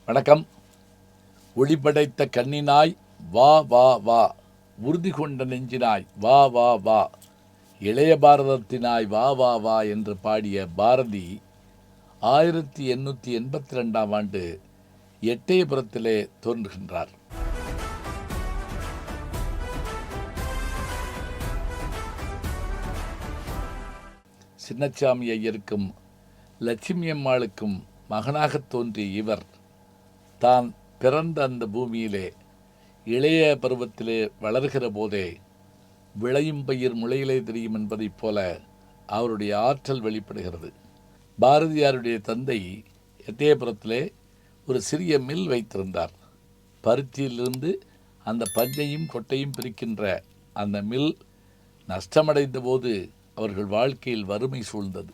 வணக்கம். ஒளிபடைத்த கண்ணினாய் வா வா வா, உறுதி கொண்ட நெஞ்சினாய் வா வா வா, இளைய பாரதத்தினாய் வா வா வா என்று பாடிய பாரதி 1882 எட்டயபுரத்திலே தோன்றுகின்றார். சின்னசாமி ஐயருக்கும் லட்சுமி அம்மாளுக்கும் மகனாகத் தோன்றிய இவர் தான் பிறந்த அந்த பூமியிலே இளைய பருவத்திலே வளர்கிற போதே விளையும் பயிர் முளையிலே தெரியும் என்பதைப் போல அவருடைய ஆற்றல் வெளிப்படுகிறது. பாரதியாருடைய தந்தை எட்டயபுரத்திலே ஒரு சிறிய மில் வைத்திருந்தார். பருத்தியிலிருந்து அந்த பஞ்சையும் கொட்டையும் பிரிக்கின்ற அந்த மில் நஷ்டமடைந்த போது அவர்கள் வாழ்க்கையில் வறுமை சூழ்ந்தது.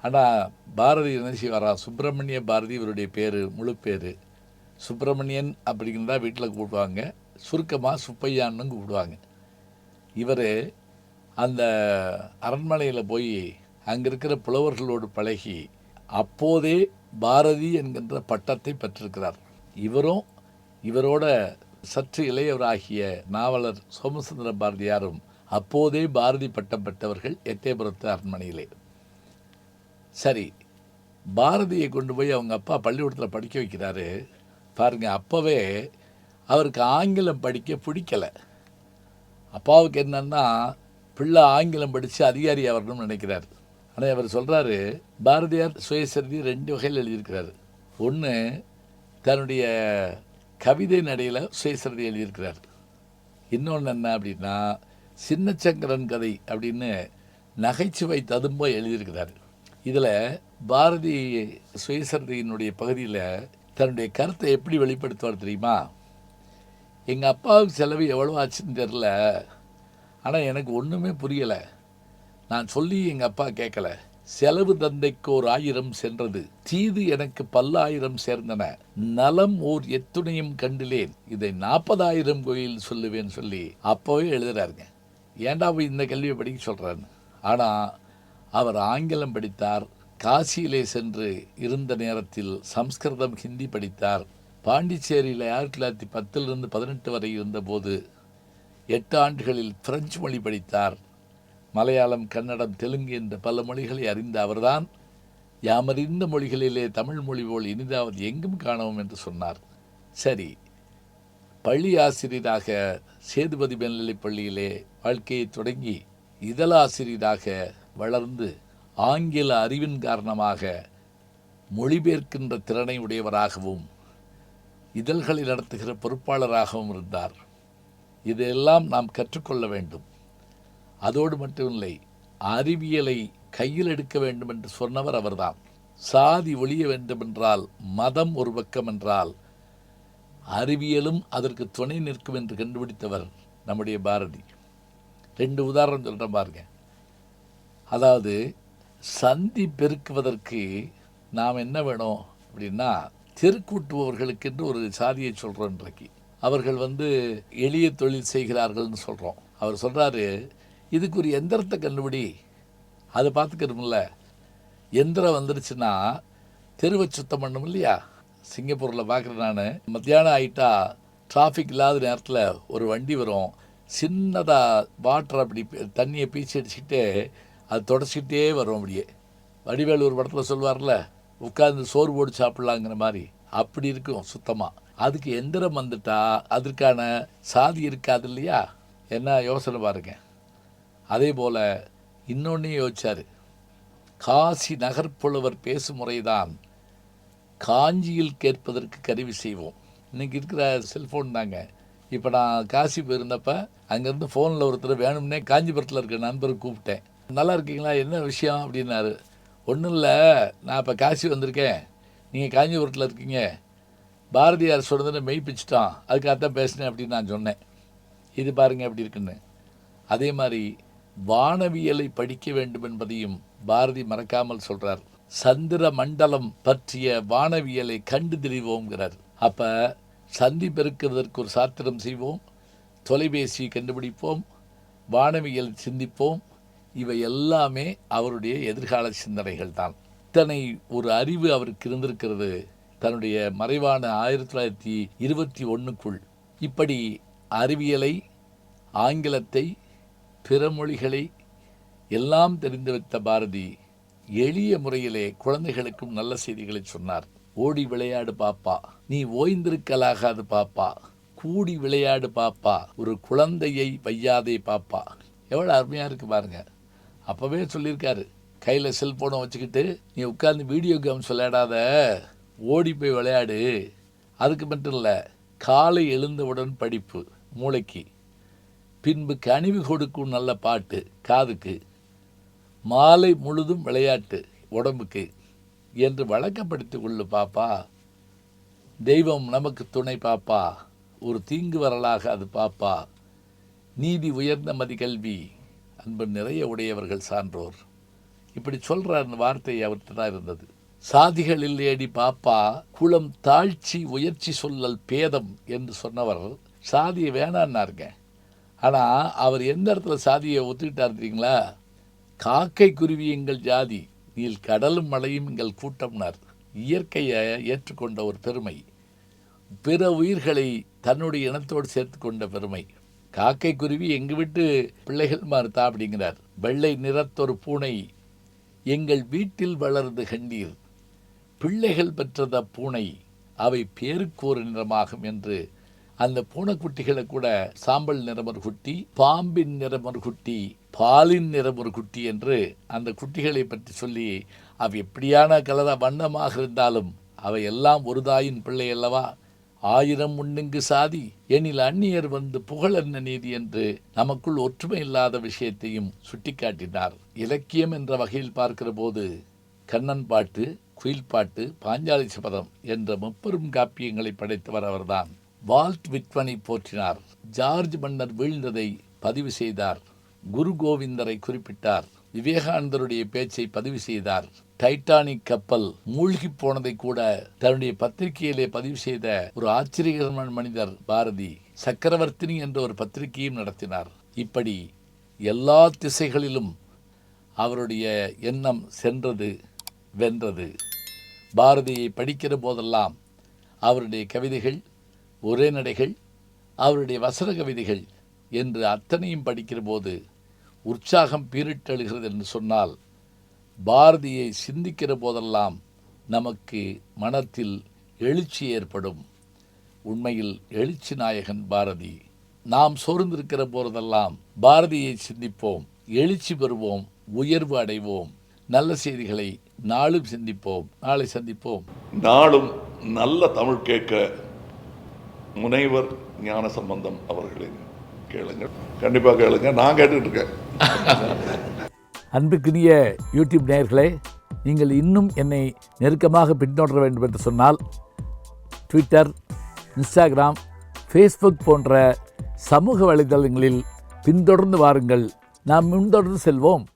ஆனால் பாரதி என்ன செய்வாரா, சுப்பிரமணிய பாரதி இவருடைய பேர், முழு பேர் சுப்பிரமணியன் அப்படிங்கிறதா வீட்டில் கூப்பிடுவாங்க, சுருக்கமாக சுப்பையான்னு கூப்பிடுவாங்க. இவர் அந்த அரண்மனையில் போய் அங்கே இருக்கிற புலவர்களோடு பழகி அப்போதே பாரதி என்கின்ற பட்டத்தை பெற்றிருக்கிறார். இவரும் இவரோட சற்று இளையவராகிய நாவலர் சோமசுந்தர பாரதியாரும் அப்போதே பாரதி பட்டம் பெற்றவர்கள் எட்டயபுரத்து அரண்மனையிலே. சரி, பாரதியை கொண்டு போய் அவங்க அப்பா பள்ளிக்கூடத்தில் படிக்க வைக்கிறாரு. பாருங்கள், அப்போவே அவருக்கு ஆங்கிலம் படிக்க பிடிக்கலை. அப்பாவுக்கு என்னன்னா, பிள்ளை ஆங்கிலம் படித்து அதிகாரி ஆகணும்னு நினைக்கிறார். ஆனால் அவர் சொல்கிறாரு, பாரதியார் சுயசரிதை 2 வகையில் எழுதியிருக்கிறார். ஒன்று, தன்னுடைய கவிதை நடையில் சுயசரிதை எழுதியிருக்கிறார். இன்னொன்று என்ன அப்படின்னா, சின்னச்சங்கரன் கதை அப்படின்னு நகைச்சுவை ததும்ப எழுதியிருக்கிறார். இதில் பாரதி சுயசரிதையினுடைய பகுதியில் தன்னுடைய கருத்தை எப்படி வெளிப்படுத்துவார் தெரியுமா? எங்கள் அப்பாவுக்கு செலவு எவ்வளோ ஆச்சுன்னு தெரில, ஆனால் எனக்கு ஒன்றுமே புரியலை. நான் சொல்லி எங்கள் அப்பா கேட்கல. செலவு தந்தைக்கு 1000 சென்றது, தீது எனக்கு 10,000 சேர்ந்தன, நலம் ஓர் எத்துணையும் கண்டிலேன், இதை 40,000 கோயில் சொல்லுவேன்னு சொல்லி அப்போவே எழுதுறாருங்க. ஏண்டா போய் இந்த கல்வியை படிக்க சொல்கிறான்னு. ஆனால் அவர் ஆங்கிலம் படித்தார். காசியிலே சென்று இருந்த நேரத்தில் சம்ஸ்கிருதம், ஹிந்தி படித்தார். பாண்டிச்சேரியில் 1910 18 வரை இருந்தபோது 8 ஆண்டுகளில் பிரெஞ்சு மொழி படித்தார். மலையாளம், கன்னடம், தெலுங்கு என்ற பல மொழிகளை அறிந்த அவர்தான் யாமறிந்த மொழிகளிலே தமிழ் மொழி போல் இனிதாவது எங்கும் காணவும் என்று சொன்னார். சரி, பள்ளி ஆசிரியராக சேதுபதி மேல்நிலைப் பள்ளியிலே வாழ்க்கையை தொடங்கி இதழாசிரியராக வளர்ந்து ஆங்கில அறிவின் காரணமாக மொழிபெயர்க்கின்ற திறனை உடையவராகவும் இதழ்களை நடத்துகிற பொறுப்பாளராகவும் இருந்தார். இதையெல்லாம் நாம் கற்றுக்கொள்ள வேண்டும். அதோடு மட்டுமில்லை, அறிவியலை கையில் எடுக்க வேண்டும் என்று சொன்னவர் அவர்தான். சாதி ஒழிய வேண்டுமென்றால், மதம் ஒரு பக்கம் என்றால், அறிவியலும் அதற்கு துணை நிற்கும் என்று கண்டுபிடித்தவர் நம்முடைய பாரதி. 2 உதாரணம் சொல்கிறேன் பாருங்க. அதாவது, சந்தி பெருக்குவதற்கு நாம் என்ன வேணும் அப்படின்னா, தெருக்கூட்டுபவர்களுக்கென்று ஒரு சாதியை சொல்கிறோம். இன்றைக்கு அவர்கள் எளிய தொழில் செய்கிறார்கள்னு சொல்கிறோம். அவர் சொல்கிறாரு, இதுக்கு ஒரு எந்திரத்தை கண்டுபிடி, அதை பார்த்துக்கணும்ல. எந்திரம் வந்துருச்சுன்னா தெருவை சுத்தம் பண்ணணும் இல்லையா? சிங்கப்பூரில் பார்க்குறேன் நான். மத்தியானம் ஆகிட்டா டிராஃபிக் இல்லாத நேரத்தில் ஒரு வண்டி வரும், சின்னதாக வாட்டர் அப்படி தண்ணியை பீச்சி அடிச்சுக்கிட்டே அது தொடச்சிக்கிட்டே வரும். அப்படியே வடிவேல் ஒரு படத்தில் சொல்வார்ல, உட்காந்து சோறு போட்டு சாப்பிட்லாங்கிற மாதிரி அப்படி இருக்கும் சுத்தமாக. அதுக்கு எந்திரம் வந்துட்டா அதற்கான சாதி இருக்காது இல்லையா? என்ன யோசனை பாருங்க. அதே போல் இன்னொன்னே யோசிச்சார். காசி நகர்ப்புலவர் பேசும் முறைதான் காஞ்சியில் கேட்பதற்கு கருவி செய்வோம். இன்றைக்கி இருக்கிற செல்ஃபோன் தாங்க. இப்போ நான் காசி போயிருந்தப்ப அங்கேருந்து ஃபோனில் ஒருத்தர் வேணும்னே காஞ்சிபுரத்தில் இருக்க நண்பரை கூப்பிட்டேன். நல்லா இருக்கீங்களா, என்ன விஷயம் அப்படின்னாரு. ஒன்றும் இல்லை, நான் இப்போ காசி வந்திருக்கேன், நீங்கள் காஞ்சிபுரத்தில் இருக்கீங்க, பாரதியார் சொன்னதுன்னு மெய்ப்பிச்சிட்டான், அதுக்காகத்தான் பேசினேன் அப்படின்னு நான் சொன்னேன். இது பாருங்கள் எப்படி இருக்குன்னு. அதே மாதிரி வானவியலை படிக்க வேண்டும் என்பதையும் பாரதி மறக்காமல் சொல்கிறார். சந்திர மண்டலம் பற்றிய வானவியலை கண்டு தெரிவோங்கிறார். அப்போ சந்தி பெருக்குவதற்கு ஒரு சாத்திரம் செய்வோம், தொலைபேசி கண்டுபிடிப்போம், வானவியல் சிந்திப்போம். இவை எல்லாமே அவருடைய எதிர்கால சிந்தனைகள் தான். இத்தனை ஒரு அறிவு அவருக்கு இருந்திருக்கிறது. தன்னுடைய மறைவான 1921க்குள் இப்படி அறிவியலை, ஆங்கிலத்தை, பிற மொழிகளை எல்லாம் தெரிந்து வைத்த பாரதி எளிய முறையிலே குழந்தைகளுக்கும் நல்ல செய்திகளை சொன்னார். ஓடி விளையாடு பாப்பா, நீ ஓய்ந்திருக்கலாகாது பாப்பா, கூடி விளையாடு பாப்பா, ஒரு குழந்தையை வையாதே பாப்பா. எவ்வளோ அருமையாக இருக்குது பாருங்க. அப்போவே சொல்லியிருக்காரு, கையில் செல்ஃபோனை வச்சுக்கிட்டு நீ உட்கார்ந்து வீடியோ கேம்ஸ் விளையாடாத, ஓடி போய் விளையாடு. அதுக்கு மட்டும் இல்லை, காலை எழுந்தவுடன் படிப்பு மூளைக்கு, பின்பு கனிவு கொடுக்கும் நல்ல பாட்டு காதுக்கு, மாலை முழுதும் விளையாட்டு உடம்புக்கு என்று வழக்கப்படுத்திக் கொள்ளு பாப்பா. தெய்வம் நமக்கு துணை பாப்பா, ஒரு தீங்கு வரலாக அது பாப்பா. நீதி உயர்ந்த மதி கல்வி, அன்பு நிறைய உடையவர்கள் சான்றோர். இப்படி சொல்கிற அந்த வார்த்தை அவர்கிட்ட தான் இருந்தது. சாதிகள் இல்லையடி பாப்பா, குலம் தாழ்ச்சி உயர்ச்சி சொல்லல் பேதம் என்று சொன்னவர் சாதியை வேணான்னாருங்க. ஆனால் அவர் எந்த இடத்துல சாதியை ஒத்துக்கிட்டார் தெரியுங்களா? காக்கை குருவி எங்கள் ஜாதி, நீல் கடலும் மழையும் எங்கள் கூட்டம்னார். இயற்கையை ஏற்றுக்கொண்ட ஒரு பெருமை, பிற உயிர்களை தன்னுடைய இனத்தோடு சேர்த்து கொண்ட பெருமை. காக்கை குருவி எங்கள் வீட்டு பிள்ளைகள் மாறுதா அப்படிங்கிறார். வெள்ளை நிறத்தொரு பூனை எங்கள் வீட்டில் வளர்ந்து கண்டீர், பிள்ளைகள் பெற்றத பூனை அவை பேருக்கோரு நிறமாகும் என்று அந்த பூனைக்குட்டிகளை கூட சாம்பல் நிறம் ஒரு குட்டி, பாம்பின் நிறம் ஒரு குட்டி, பாலின் நிறம் ஒரு குட்டி என்று அந்த குட்டிகளை பற்றி சொல்லி அவை எப்படியான கலர வண்ணமாக இருந்தாலும் அவை எல்லாம் ஒரு தாயின் பிள்ளை அல்லவா, 1000 உண்ணுங்கு சாதி எனில் அந்நியர் வந்து புகழென்ன நீதி என்று நமக்குள் ஒற்றுமை இல்லாத விஷயத்தையும் சுட்டிக்காட்டினார். இலக்கியம் என்ற வகையில் பார்க்கிற போது கண்ணன் பாட்டு, குயில் பாட்டு, பாஞ்சாலி சபதம் என்ற முப்பெரும் காப்பியங்களை படைத்தவர் அவர்தான். வால்ட் விட்மனை போற்றினார். ஜார்ஜ் மன்னர் வீழ்ந்ததை பதிவு செய்தார். குரு கோவிந்தரை குறிப்பிட்டார். விவேகானந்தருடைய பேச்சை பதிவு செய்தார். டைட்டானிக் கப்பல் மூழ்கி போனதை கூட தன்னுடைய பத்திரிகையிலே பதிவு செய்த ஒரு ஆச்சரியகரமான மனிதர் பாரதி. சக்கரவர்த்தினி என்ற ஒரு பத்திரிகையும் நடத்தினார். இப்படி எல்லா திசைகளிலும் அவருடைய எண்ணம் சென்றது, வென்றது. பாரதியை படிக்கிற போதெல்லாம் அவருடைய கவிதைகள், உரைநடைகள், அவருடைய வசன கவிதைகள் என்று அத்தனையும் படிக்கிற போது உற்சாகம் பீரிட்டெழுகிறது என்று சொன்னால், பாரதியை சிந்திக்கிற போதெல்லாம் நமக்கு மனத்தில் எழுச்சி ஏற்படும். உண்மையில் எழுச்சி நாயகன் பாரதி. நாம் சோர்ந்திருக்கிற போதெல்லாம் பாரதியை சிந்திப்போம், எழுச்சி பெறுவோம், உயர்வு அடைவோம். நல்ல செய்திகளை நாளும் சிந்திப்போம். நாளை சந்திப்போம். நாளும் நல்ல தமிழ் கேட்க முனைவர் ஞானசம்பந்தம் அவர்களின் கேளுங்கள். கண்டிப்பாக கேளுங்க. நான் கேட்டுட்டு இருக்கேன். அன்புக்குரிய யூடியூப் நேயர்களே, நீங்கள் இன்னும் என்னை நெருக்கமாக பின்தொடர வேண்டும் என்று சொன்னால் ட்விட்டர், இன்ஸ்டாகிராம், ஃபேஸ்புக் போன்ற சமூக வலைதளங்களில் பின்தொடர்ந்து வாருங்கள். நாம் முன்தொடர்ந்து செல்வோம்.